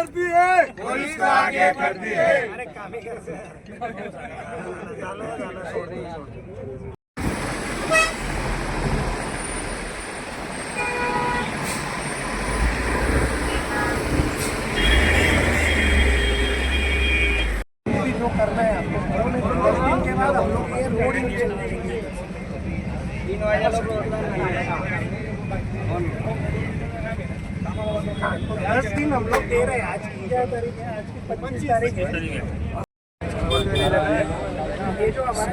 करती है, पुलिस को आगे करती है। जो करना है आपको करो, नहीं तो 10 दिन के बाद हम लोग ये रोड ही नहीं चलने देंगे। 10 दिन हम लोग दे रहे हैं। आज की क्या तारीख है? आज की 25 तारीख है। ये जो हमारा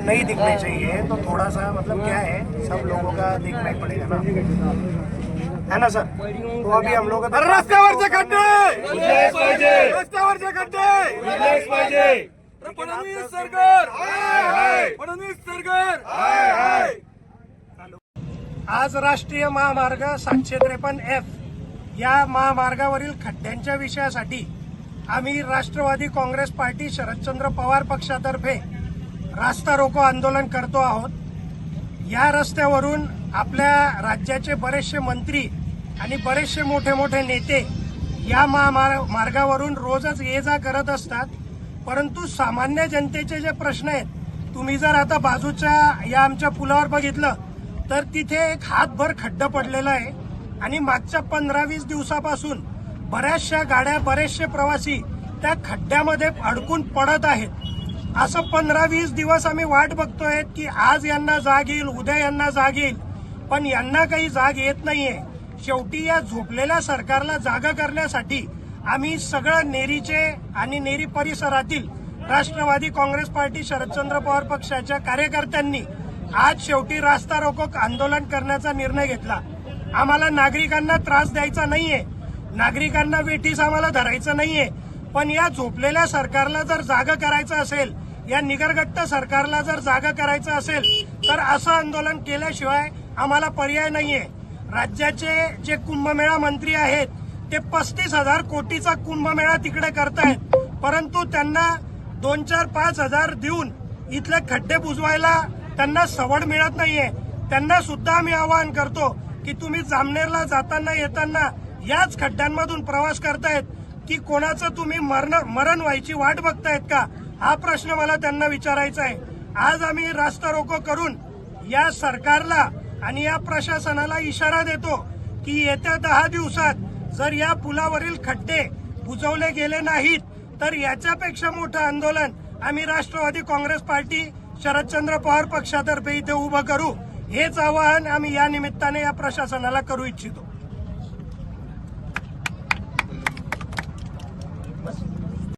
नहीं दिखने चाहिए, तो थोड़ा सा मतलब क्या है, सब लोगों का देखना ही पड़ेगा ना, है ना सर? तो अभी हम लोग रस्त्यावरचे खड्डे, रस्त्यावरचे खड्डे, फडणवीस सरकार, फडणवीस सरकार। आज राष्ट्रीय महामार्ग 753F या महामार्गावरील खड्ड्यांच्या विषयासाठी आम्ही राष्ट्रवादी काँग्रेस पार्टी शरदचंद्र पवार पक्षातर्फे रास्ता रोको आंदोलन करतो आहोत। या रस्त्यावरून आपल्या राज्याचे बरेचसे मंत्री आणि बरेचसे मोठे मोठे नेते या महामार्गावरून रोजच ये जा करत असतात, परंतु सामान्य जनतेचे जे प्रश्न आहेत, तुम्ही जर आता बाजूच्या या आमच्या पुलावर बघितलं तर तिथे एक हातभर खड्डा पडलेला आहे आणि मागच्या 15-20 दिवसापासून बऱ्याचशा गाड्या, बरेचसे प्रवासी त्या खड्ड्यामध्ये अडकून पडत आहेत। असं 15-20 दिवस आम्ही वाट बघतोय की आज यांना जाग येईल, उद्या यांना जाग येईल, पण यांना काही जाग येत नाहीये। शेवटी या झोपलेल्या सरकारला जागा करण्यासाठी आम्ही सगळं नेरीचे आणि नेरी परिसरातील राष्ट्रवादी काँग्रेस पार्टी शरदचंद्र पवार पक्षाच्या कार्यकर्त्यांनी आज शेवटी रास्ता रोको आंदोलन करण्याचा निर्णय घेतला। आम्हाला नागरिकांना त्रास द्यायचा नाहीये, नागरिकांना वेठीस आम्हाला धरायचं नाहीये, पण या झोपलेल्या सरकारला जर जागा करायचं असेल, या निगरगट्ट सरकारला जर जागा करायचं असेल, तर असं आंदोलन केल्याशिवाय आम्हाला पर्याय नाहीये। राज्याचे जे कुंभमेळा मंत्री आहेत ते 35,000 कोटीचा कुंभमेळा तिकडे करतायत, परंतु त्यांना 2-4-5 हजार देऊन इथले खड्डे बुजवायला त्यांना सवड मिळत नाहीये। त्यांना सुद्धा आम्ही आवाहन करतो की तुम्ही जामनेरला जाताना येताना याच खड्ड्यांमधून प्रवास करतायत की कोणाचं तुम्ही मरण व्हायची वाट बघतायत का? हा प्रश्न मला त्यांना विचारायचा आहे। आज आम्ही रास्ता रोको करून या सरकारला आणि या प्रशासनाला इशारा देतो की येत्या 10 दिवसात जर या पुलावरील खड्डे बुजवले गेले नाहीत तर याच्यापेक्षा मोठं आंदोलन आम्ही राष्ट्रवादी काँग्रेस पार्टी शरदचंद्र पवार पक्षातर्फे इथे उभं करू। हेच आवाहन आम्ही या निमित्ताने या प्रशासनाला करू इच्छितो।